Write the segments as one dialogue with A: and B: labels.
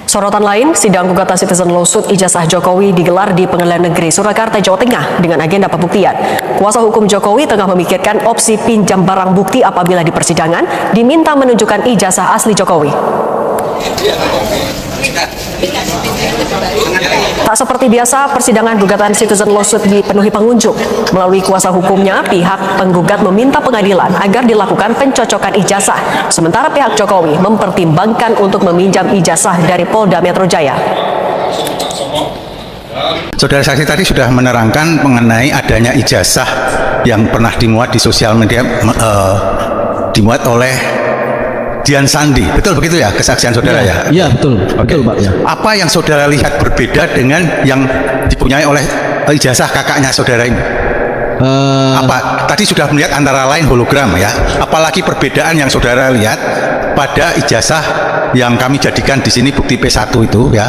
A: Sorotan lain, sidang gugatan Citizen Lawsuit ijazah Jokowi digelar di Pengadilan Negeri Surakarta, Jawa Tengah dengan agenda pembuktian. Kuasa hukum Jokowi tengah memikirkan opsi pinjam barang bukti apabila di persidangan diminta menunjukkan ijazah asli Jokowi. Tak seperti biasa, persidangan gugatan Citizen Lawsuit dipenuhi pengunjung. Melalui kuasa hukumnya, pihak penggugat meminta pengadilan agar dilakukan pencocokan ijazah, sementara pihak Jokowi mempertimbangkan untuk meminjam ijazah dari Polda Metro Jaya.
B: Saudara saksi tadi sudah menerangkan mengenai adanya ijazah yang pernah dimuat di sosial media, dimuat oleh Dian Sandi, betul begitu ya kesaksian saudara ya?
C: Iya betul, betul Pak. Ya.
B: Apa yang saudara lihat berbeda dengan yang dipunyai oleh ijazah kakaknya saudara ini? Apa tadi sudah melihat antara lain hologram ya? Apalagi perbedaan yang saudara lihat pada ijazah yang kami jadikan di sini bukti P1 itu ya?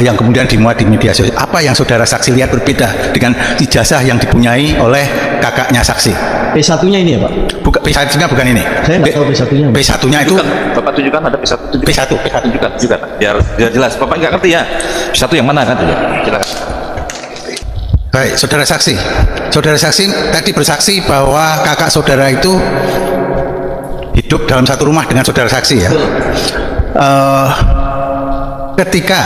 B: Yang kemudian dimuat di media sosial. Apa yang saudara saksi lihat berbeda dengan ijazah yang dipunyai oleh kakaknya saksi?
C: P1-nya ini ya Pak?
B: P1-nya bukan ini.
C: Saya nggak tahu P1-nya.
B: P1-nya itu
D: Bapak tunjukkan ada P1.
B: P1.
D: Tunjukkan. Biar jelas. Bapak nggak ngerti ya. P1 yang mana kan? Silakan.
B: Baik, saudara saksi. Saudara saksi tadi bersaksi bahwa kakak saudara itu hidup dalam satu rumah dengan saudara saksi ya. Ketika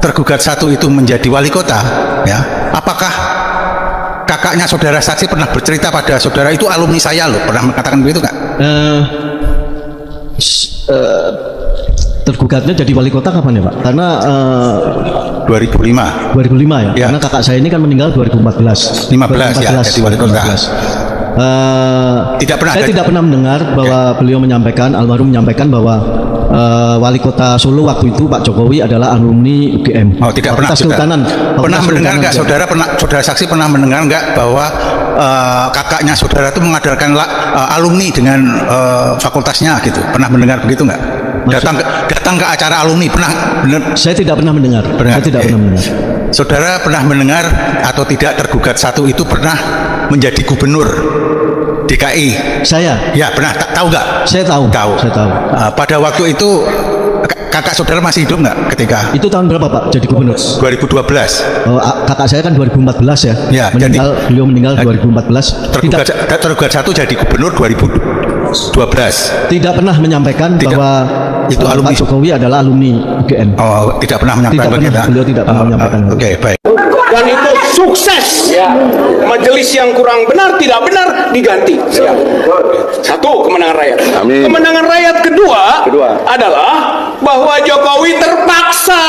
B: tergugat satu itu menjadi wali kota, ya, apakah kakaknya saudara saksi pernah bercerita pada saudara itu alumni saya loh, pernah mengatakan begitu nggak?
C: Tergugatnya jadi wali kota kapan ya Pak? Karena
B: 2005.
C: 2005 ya?
B: Ya.
C: Karena kakak saya ini kan meninggal 2014.
B: 15 ya, jadi wali kota.
C: Saya tidak pernah mendengar bahwa beliau menyampaikan, almarhum menyampaikan bahwa wali kota Solo waktu itu Pak Jokowi adalah alumni UGM.
B: Oh, tidak pernah. Pernah mendengar nggak saudara? Saudara saksi pernah mendengar nggak bahwa kakaknya saudara itu mengajarkan alumni dengan fakultasnya gitu? Pernah mendengar begitu nggak? Datang ke acara alumni pernah?
C: Saya tidak pernah mendengar. Saya tidak pernah mendengar.
B: Saudara pernah mendengar atau tidak tergugat satu itu pernah menjadi gubernur DKI?
C: Saya?
B: Ya pernah. Tahu nggak?
C: Saya tahu. Saya tahu.
B: Pada waktu itu kakak saudara masih hidup nggak ketika?
C: Itu tahun berapa Pak jadi gubernur?
B: 2012.
C: Kakak saya kan 2014 ya.
B: Ya
C: beliau meninggal 2014.
B: Tergugat satu jadi gubernur 2012.
C: Tidak pernah menyampaikan bahwa itu Pak Jokowi adalah alumni UGM.
B: Oh, tidak pernah menyampaikan begitu.
C: Beliau tidak pernah menyampaikan.
B: Oke, baik.
E: Dan itu sukses. Majelis yang kurang benar, tidak benar diganti. Satu, kemenangan rakyat.
F: Amin.
E: Kemenangan rakyat kedua adalah bahwa Jokowi terpaksa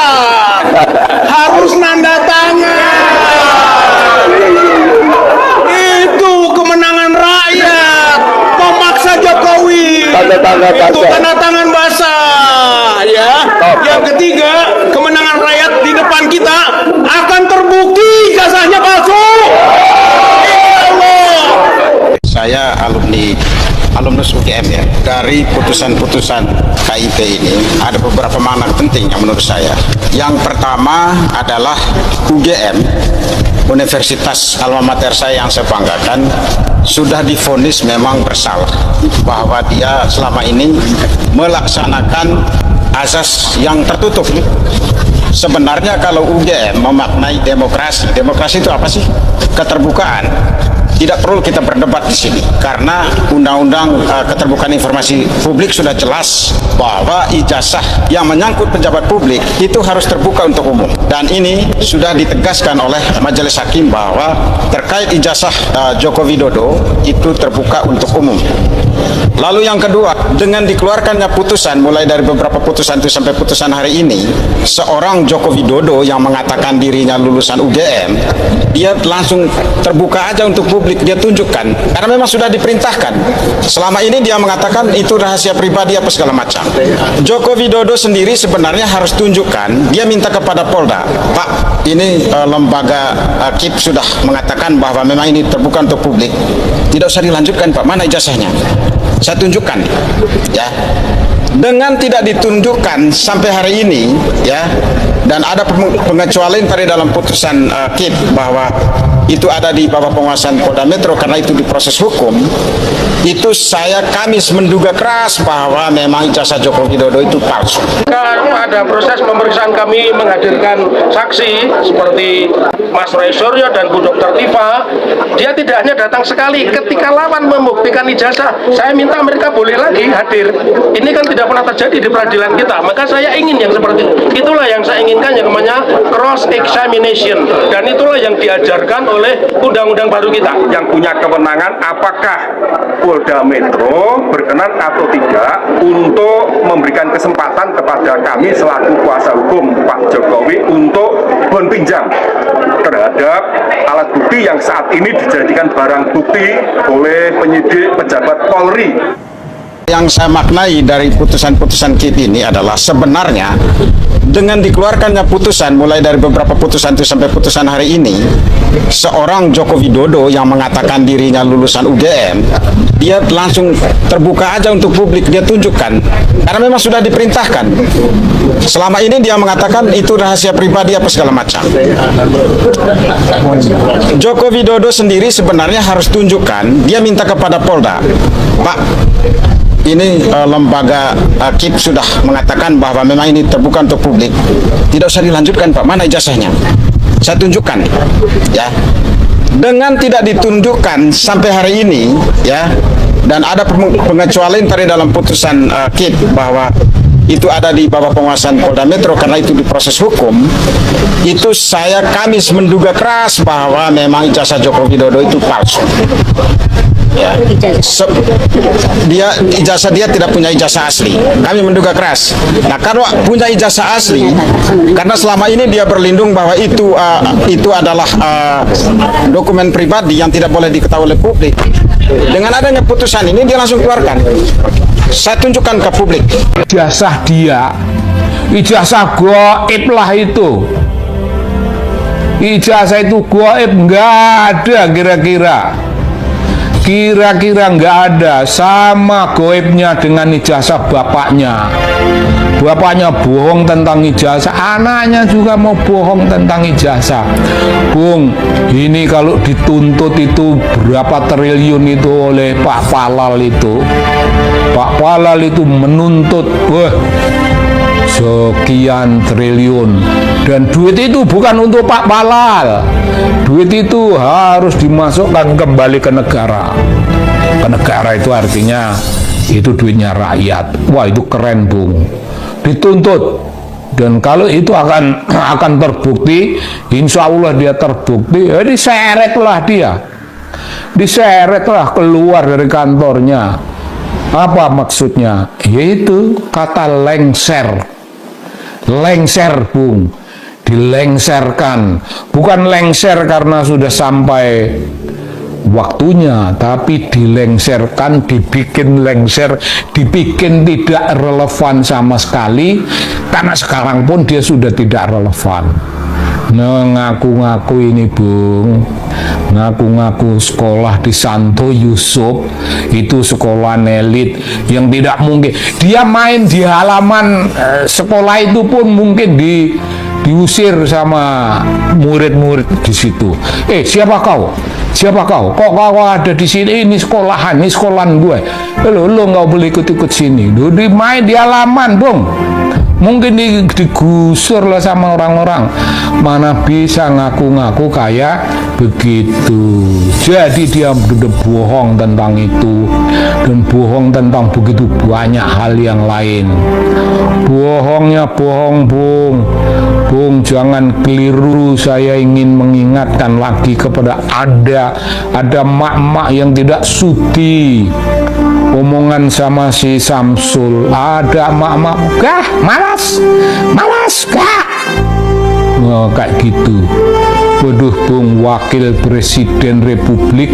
E: harus nanda tangan. Itu kemenangan rakyat. Memaksa Jokowi. Itu tanda tangan basah. Ya. Yang ketiga, kemenangan rakyat di depan kita akan terbukti ijazahnya palsu.
F: Saya alumnus UGM ya. Dari putusan-putusan KIP ini ada beberapa makna penting yang menurut saya. Yang pertama adalah UGM, Universitas alma mater saya yang saya banggakan, sudah divonis memang bersalah bahwa dia selama ini melaksanakan azas yang tertutup. Sebenarnya kalau UGM memaknai demokrasi itu apa sih? Keterbukaan. Tidak perlu kita berdebat di sini karena Undang-Undang Keterbukaan Informasi Publik sudah jelas bahwa ijazah yang menyangkut pejabat publik itu harus terbuka untuk umum, dan ini sudah ditegaskan oleh Majelis Hakim bahwa terkait ijazah Joko Widodo itu terbuka untuk umum. Lalu yang kedua, dengan dikeluarkannya putusan mulai dari beberapa putusan itu sampai putusan hari ini, seorang Joko Widodo yang mengatakan dirinya lulusan UGM, dia langsung terbuka aja untuk publik, dia tunjukkan karena memang sudah diperintahkan. Selama ini dia mengatakan itu rahasia pribadi apa segala macam. Joko Widodo sendiri sebenarnya harus tunjukkan, dia minta kepada Polda, Pak, ini lembaga KIP sudah mengatakan bahwa memang ini terbuka untuk publik, tidak usah dilanjutkan Pak, mana ijazahnya, saya tunjukkan ya. Dengan tidak ditunjukkan sampai hari ini ya, dan ada pengecualian pada dalam putusan KIP bahwa itu ada di bawah penguasaan Polda Metro karena itu diproses hukum, itu kami menduga keras bahwa memang ijazah Joko Widodo itu palsu.
G: Pada proses pemeriksaan kami menghadirkan saksi seperti Mas Roy Suryo dan Bu Dr. Tifa. Dia tidak hanya datang sekali, ketika lawan membuktikan ijazah, saya minta mereka boleh lagi hadir. Ini kan tidak pernah terjadi di peradilan kita, maka saya ingin yang seperti itu. Itulah yang saya inginkan, yang namanya cross examination, dan itulah yang diajarkan oleh undang-undang baru kita.
H: Yang punya kewenangan apakah Polda Metro berkenan atau tidak untuk memberikan kesempatan kepada kami selaku kuasa hukum Pak Jokowi untuk pinjam terhadap alat bukti yang saat ini dijadikan barang bukti oleh penyidik pejabat Polri.
F: Yang saya maknai dari putusan-putusan KIP ini adalah sebenarnya dengan dikeluarkannya putusan mulai dari beberapa putusan itu sampai putusan hari ini, seorang Joko Widodo yang mengatakan dirinya lulusan UGM, dia langsung terbuka aja untuk publik, dia tunjukkan karena memang sudah diperintahkan. Selama ini dia mengatakan itu rahasia pribadi apa segala macam. Joko Widodo sendiri sebenarnya harus tunjukkan, dia minta kepada Polda, Pak, ini lembaga KIP sudah mengatakan bahwa memang ini terbuka untuk publik, tidak usah dilanjutkan Pak, mana ijazahnya, saya tunjukkan ya. Dengan tidak ditunjukkan sampai hari ini ya, dan ada pengecualian tadi dalam putusan KIP bahwa itu ada di bawah penguasaan Polda Metro karena itu diproses hukum, itu kami menduga keras bahwa memang ijazah Joko Widodo itu palsu. Ya. Ijazah dia tidak punya ijazah asli. Kami menduga keras. Nah, kalau punya ijazah asli, karena selama ini dia berlindung bahwa itu adalah dokumen pribadi yang tidak boleh diketahui oleh publik. Dengan adanya putusan ini dia langsung keluarkan. Saya tunjukkan ke publik.
I: Ijazah dia, ijazah gaib lah itu. Ijazah itu gaib, nggak ada kira-kira nggak ada, sama gaibnya dengan ijazah bapaknya. Bapaknya bohong tentang ijazah, anaknya juga mau bohong tentang ijazah. Bung, ini kalau dituntut itu berapa triliun itu oleh Pak Palal itu. Pak Palal itu menuntut sekian triliun, dan duit itu bukan untuk Pak Palal, duit itu harus dimasukkan kembali ke negara. Ke negara itu artinya itu duitnya rakyat. Wah, itu keren Bung, dituntut. Dan kalau itu akan terbukti, insya Allah dia terbukti, ya diseretlah keluar dari kantornya. Apa maksudnya? Yaitu kata lengser Bung, dilengserkan. Bukan lengser karena sudah sampai waktunya, tapi dilengserkan, dibikin lengser, dibikin tidak relevan sama sekali, karena sekarang pun dia sudah tidak relevan. Ngaku-ngaku ini Bung, ngaku-ngaku sekolah di Santo Yusuf, itu sekolah elit yang tidak mungkin. Dia main di halaman sekolah itu pun mungkin diusir sama murid-murid di situ. Siapa kau? Kok kau ada di sini? Ini sekolahan gue. Lo nggak boleh ikut-ikut sini. Dia main di halaman Bung. Mungkin digusur lah sama orang-orang. Mana bisa ngaku-ngaku kayak begitu. Jadi dia bohong tentang itu, dan bohong tentang begitu banyak hal yang lain. Bohongnya bohong Bung. Bung, jangan keliru. Saya ingin mengingatkan lagi kepada ada mak-mak yang tidak sudi omongan sama si Samsul. Ada mak-mak, malas, kayak gitu. Waduh Bung, wakil presiden republik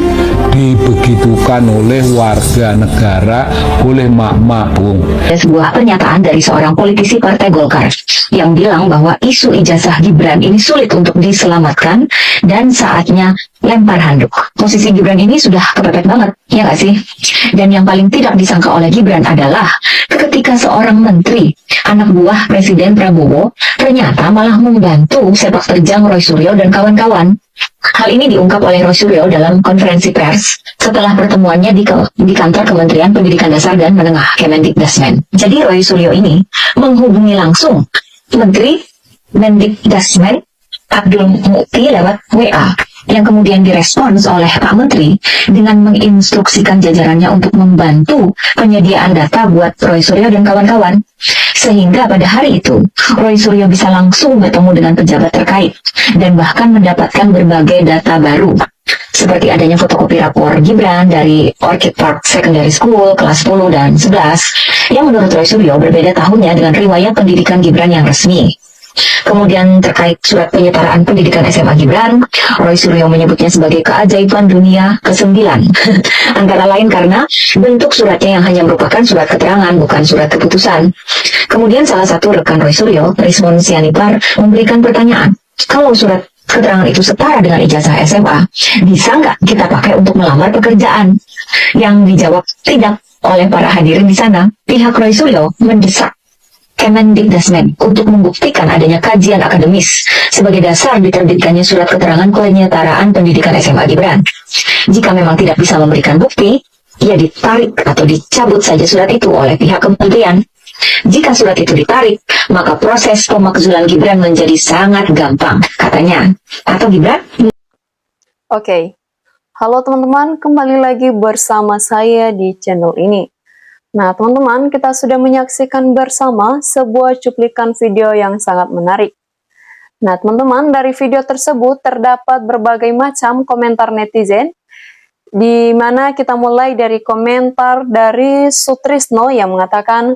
I: dibegitukan oleh warga negara, oleh mak-mak Bung.
J: Ada sebuah pernyataan dari seorang politisi Partai Golkar yang bilang bahwa isu ijazah Gibran ini sulit untuk diselamatkan dan saatnya lempar handuk. Posisi Gibran ini sudah kepepet banget, ya nggak sih? Dan yang paling tidak disangka oleh Gibran adalah ketika seorang menteri, anak buah Presiden Prabowo, ternyata malah membantu sepak terjang Roy Suryo dan kawan-kawan. Hal ini diungkap oleh Roy Suryo dalam konferensi pers setelah pertemuannya di kantor Kementerian Pendidikan Dasar dan Menengah Kemendikdasmen. Jadi Roy Suryo ini menghubungi langsung Menteri Mendikdasmen Abdul Mukti lewat WA, yang kemudian direspons oleh Pak Menteri dengan menginstruksikan jajarannya untuk membantu penyediaan data buat Roy Suryo dan kawan-kawan. Sehingga pada hari itu, Roy Suryo bisa langsung bertemu dengan pejabat terkait dan bahkan mendapatkan berbagai data baru. Seperti adanya fotokopi rapor Gibran dari Orchid Park Secondary School kelas 10 dan 11 yang menurut Roy Suryo berbeda tahunnya dengan riwayat pendidikan Gibran yang resmi. Kemudian terkait surat penyetaraan pendidikan SMA Gibran, Roy Suryo menyebutnya sebagai keajaiban dunia ke-9. Antara lain karena bentuk suratnya yang hanya merupakan surat keterangan, bukan surat keputusan. Kemudian salah satu rekan Roy Suryo, Rismon Sianipar, memberikan pertanyaan, kalau surat keterangan itu setara dengan ijazah SMA, bisa nggak kita pakai untuk melamar pekerjaan? Yang dijawab tidak oleh para hadirin di sana. Pihak Roy Suryo mendesak Kemendikdasmen untuk membuktikan adanya kajian akademis sebagai dasar diterbitkannya surat keterangan penyetaraan pendidikan SMA Gibran. Jika memang tidak bisa memberikan bukti, ya ditarik atau dicabut saja surat itu oleh pihak kementerian. Jika surat itu ditarik, maka proses pemakzulan Gibran menjadi sangat gampang, katanya. Atau Gibran?
K: Oke. Halo teman-teman, kembali lagi bersama saya di channel ini. Nah teman-teman, kita sudah menyaksikan bersama sebuah cuplikan video yang sangat menarik. Nah teman-teman, dari video tersebut terdapat berbagai macam komentar netizen, di mana kita mulai dari komentar dari Sutrisno yang mengatakan,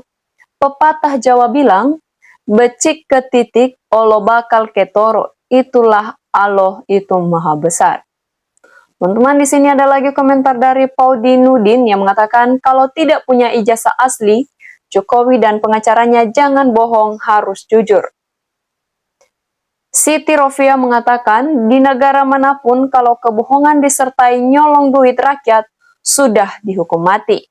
K: pepatah Jawa bilang, becik ke titik, olo bakal ketoro, itulah Allah itu maha besar. Teman-teman, di sini ada lagi komentar dari Paudinudin yang mengatakan kalau tidak punya ijazah asli, Jokowi dan pengacaranya jangan bohong, harus jujur. Siti Rofia mengatakan di negara manapun kalau kebohongan disertai nyolong duit rakyat sudah dihukum mati.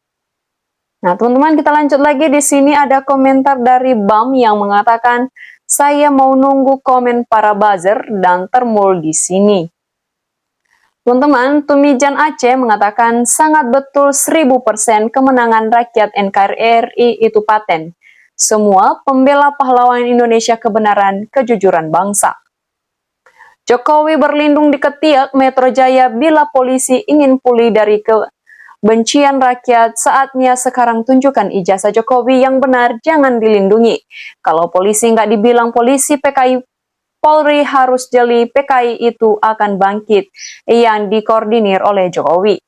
K: Nah, teman-teman, kita lanjut lagi. Di sini ada komentar dari Bam yang mengatakan saya mau nunggu komen para buzzer dan termul di sini. Teman-teman, Tumijan Aceh mengatakan sangat betul 1000% kemenangan rakyat NKRI itu paten. Semua pembela pahlawan Indonesia kebenaran, kejujuran bangsa. Jokowi berlindung di ketiak Metro Jaya bila polisi ingin pulih dari kebencian rakyat, saatnya sekarang tunjukkan ijazah Jokowi yang benar, jangan dilindungi. Kalau polisi nggak dibilang polisi, PKI Polri harus jeli, PKI itu akan bangkit, yang dikoordinir oleh Jokowi.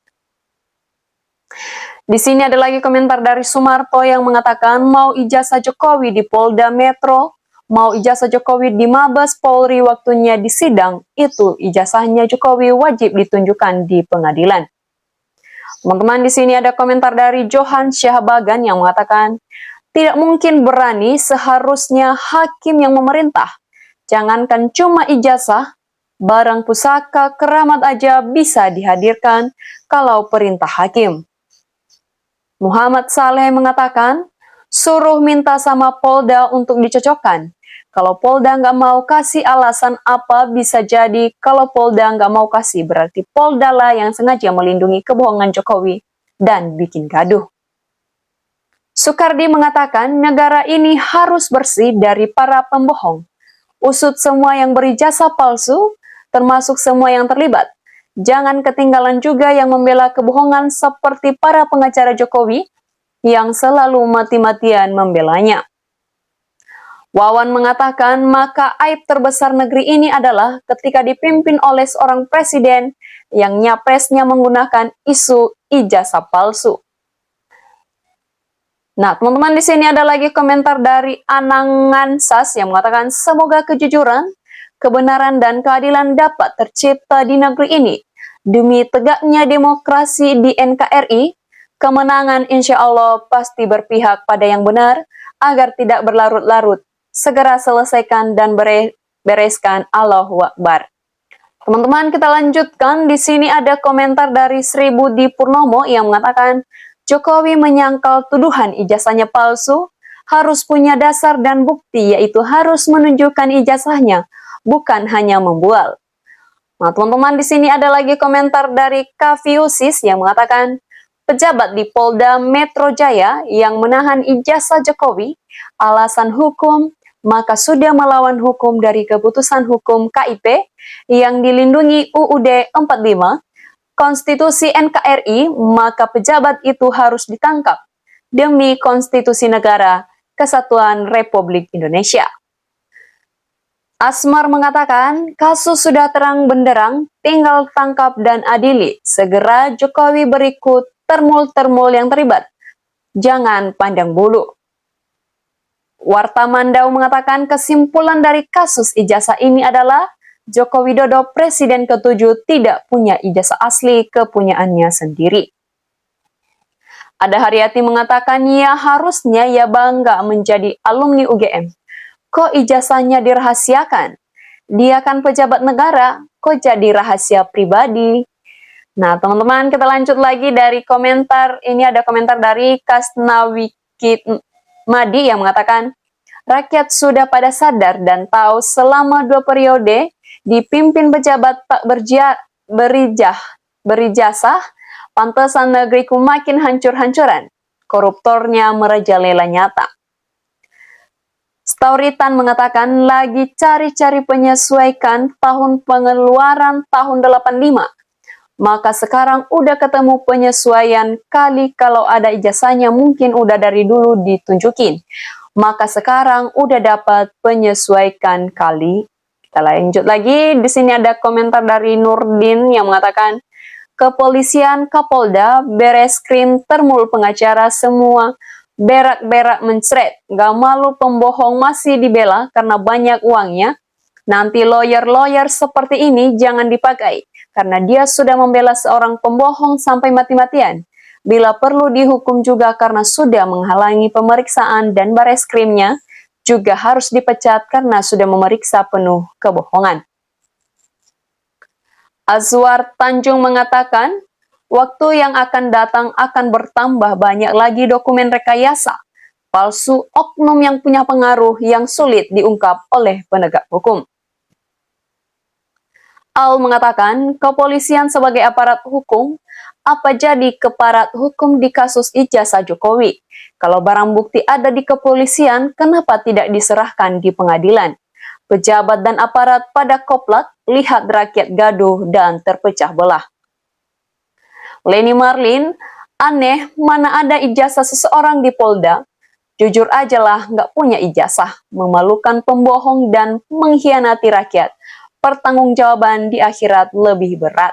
K: Di sini ada lagi komentar dari Sumarto yang mengatakan mau ijazah Jokowi di Polda Metro, mau ijazah Jokowi di Mabes Polri waktunya di sidang, itu ijazahnya Jokowi wajib ditunjukkan di pengadilan. Teman-teman, di sini ada komentar dari Johan Syahbagan yang mengatakan tidak mungkin berani, seharusnya hakim yang memerintah. Jangankan cuma ijazah, barang pusaka keramat aja bisa dihadirkan kalau perintah hakim. Muhammad Saleh mengatakan, suruh minta sama Polda untuk dicocokkan. Kalau Polda nggak mau kasih alasan apa, bisa jadi kalau Polda nggak mau kasih, berarti Polda lah yang sengaja melindungi kebohongan Jokowi dan bikin gaduh. Soekardi mengatakan, negara ini harus bersih dari para pembohong. Usut semua yang berijazah palsu, termasuk semua yang terlibat. Jangan ketinggalan juga yang membela kebohongan seperti para pengacara Jokowi yang selalu mati-matian membelanya. Wawan mengatakan, maka aib terbesar negeri ini adalah ketika dipimpin oleh seorang presiden yang nyapresnya menggunakan isu ijazah palsu. Nah, teman-teman, di sini ada lagi komentar dari Anangan Sas yang mengatakan semoga kejujuran, kebenaran, dan keadilan dapat tercipta di negeri ini. Demi tegaknya demokrasi di NKRI, kemenangan insya Allah pasti berpihak pada yang benar agar tidak berlarut-larut. Segera selesaikan dan bereskan. Allahu Akbar. Teman-teman, kita lanjutkan. Di sini ada komentar dari Sri Budi Purnomo yang mengatakan, Jokowi menyangkal tuduhan ijazahnya palsu, harus punya dasar dan bukti, yaitu harus menunjukkan ijazahnya, bukan hanya membual. Nah, teman-teman, di sini ada lagi komentar dari Kaviusis yang mengatakan, pejabat di Polda Metro Jaya yang menahan ijazah Jokowi, alasan hukum, maka sudah melawan hukum dari keputusan hukum KIP yang dilindungi UUD 45, konstitusi NKRI, maka pejabat itu harus ditangkap demi konstitusi negara Kesatuan Republik Indonesia. Asmar mengatakan, kasus sudah terang benderang, tinggal tangkap dan adili. Segera Jokowi berikut termul-termul yang terlibat. Jangan pandang bulu. Warta Mandau mengatakan kesimpulan dari kasus ijazah ini adalah Joko Widodo Presiden ke-7 tidak punya ijazah asli kepunyaannya sendiri. Ada Haryati mengatakan ya harusnya ya bangga menjadi alumni UGM. Kok ijazahnya dirahasiakan? Dia kan pejabat negara, kok jadi rahasia pribadi? Nah, teman-teman, kita lanjut lagi dari komentar. Ini ada komentar dari Kasnawikit Madi yang mengatakan, rakyat sudah pada sadar dan tahu selama 2 periode dipimpin pejabat tak berijazah, pantesan negeriku makin hancur-hancuran. Koruptornya merajalela nyata. Stauritan mengatakan lagi cari-cari penyesuaikan tahun pengeluaran tahun 85. Maka sekarang udah ketemu penyesuaian kali kalau ada ijazahnya mungkin udah dari dulu ditunjukin. Maka sekarang udah dapat penyesuaikan kali. Kita lanjut lagi. Di sini ada komentar dari Nurdin yang mengatakan kepolisian, Kapolda, Bereskrim, termul pengacara semua berak-berak mencret. Gak malu pembohong masih dibela karena banyak uangnya. Nanti lawyer-lawyer seperti ini jangan dipakai. Karena dia sudah membela seorang pembohong sampai mati-matian. Bila perlu dihukum juga karena sudah menghalangi pemeriksaan dan bareskrimnya juga harus dipecat karena sudah memeriksa penuh kebohongan. Azwar Tanjung mengatakan, waktu yang akan datang akan bertambah banyak lagi dokumen rekayasa, palsu oknum yang punya pengaruh yang sulit diungkap oleh penegak hukum. Al mengatakan, kepolisian sebagai aparat hukum, apa jadi keparat hukum di kasus ijazah Jokowi? Kalau barang bukti ada di kepolisian, kenapa tidak diserahkan di pengadilan? Pejabat dan aparat pada koplak, lihat rakyat gaduh dan terpecah belah. Leni Marlin, aneh mana ada ijazah seseorang di Polda? Jujur aja lah, nggak punya ijazah, memalukan pembohong dan mengkhianati rakyat. Pertanggungjawaban di akhirat lebih berat.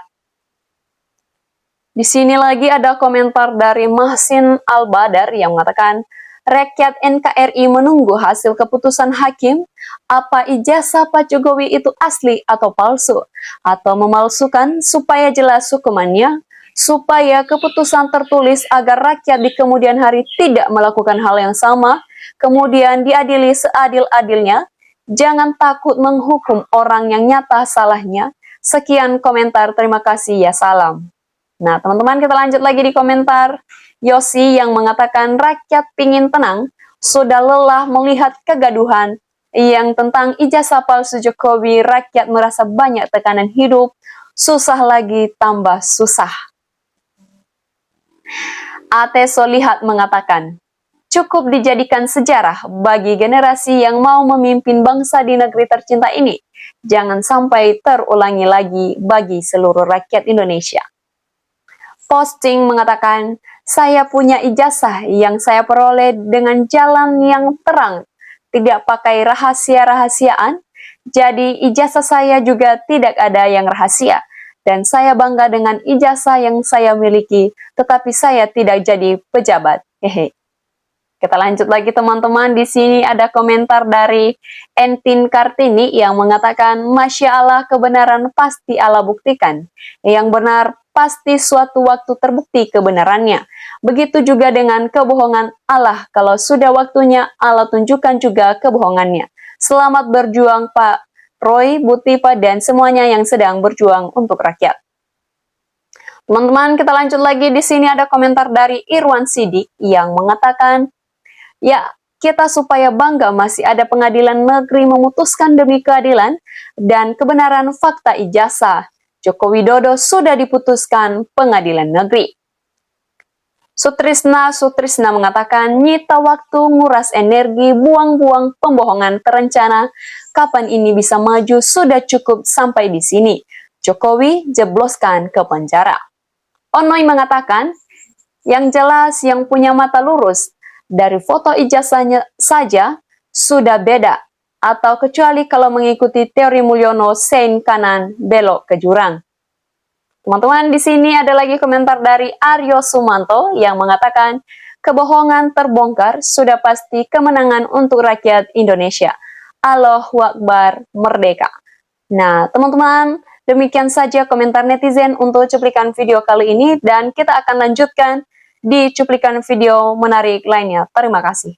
K: Di sini lagi ada komentar dari Mahsin Al-Badar yang mengatakan, rakyat NKRI menunggu hasil keputusan hakim, apa ijazah Pak Jokowi itu asli atau palsu, atau memalsukan supaya jelas hukumannya, supaya keputusan tertulis agar rakyat di kemudian hari tidak melakukan hal yang sama, kemudian diadili seadil-adilnya. Jangan takut menghukum orang yang nyata salahnya. Sekian komentar, terima kasih ya salam. Nah teman-teman, kita lanjut lagi di komentar Yosi yang mengatakan rakyat pingin tenang, sudah lelah melihat kegaduhan yang tentang ijazah palsu Jokowi, rakyat merasa banyak tekanan hidup, susah lagi tambah susah. Ate Solihat mengatakan, cukup dijadikan sejarah bagi generasi yang mau memimpin bangsa di negeri tercinta ini. Jangan sampai terulangi lagi bagi seluruh rakyat Indonesia. Posting mengatakan, saya punya ijazah yang saya peroleh dengan jalan yang terang, tidak pakai rahasia-rahasiaan, jadi ijazah saya juga tidak ada yang rahasia. Dan saya bangga dengan ijazah yang saya miliki, tetapi saya tidak jadi pejabat. Hehe. Kita lanjut lagi teman-teman, di sini ada komentar dari Entin Kartini yang mengatakan, Masya Allah kebenaran pasti Allah buktikan. Yang benar pasti suatu waktu terbukti kebenarannya. Begitu juga dengan kebohongan Allah, kalau sudah waktunya Allah tunjukkan juga kebohongannya. Selamat berjuang Pak Roy, Butipa, dan semuanya yang sedang berjuang untuk rakyat. Teman-teman, kita lanjut lagi. Di sini ada komentar dari Irwan Sidik yang mengatakan, ya, kita supaya bangga masih ada pengadilan negeri memutuskan demi keadilan dan kebenaran fakta ijazah. Joko Widodo sudah diputuskan pengadilan negeri. Sutrisna mengatakan, nyita waktu, nguras energi, buang-buang pembohongan terencana. Kapan ini bisa maju? Sudah cukup sampai di sini. Jokowi jebloskan ke penjara. Onoy mengatakan, yang jelas yang punya mata lurus, dari foto ijazahnya saja sudah beda, atau kecuali kalau mengikuti teori Mulyono, sein kanan, belok ke jurang. Teman-teman, di sini ada lagi komentar dari Aryo Sumanto yang mengatakan, kebohongan terbongkar, sudah pasti kemenangan untuk rakyat Indonesia. Allahu Akbar, merdeka. Nah, teman-teman, demikian saja komentar netizen untuk cuplikan video kali ini dan kita akan lanjutkan di cuplikan video menarik lainnya. Terima kasih.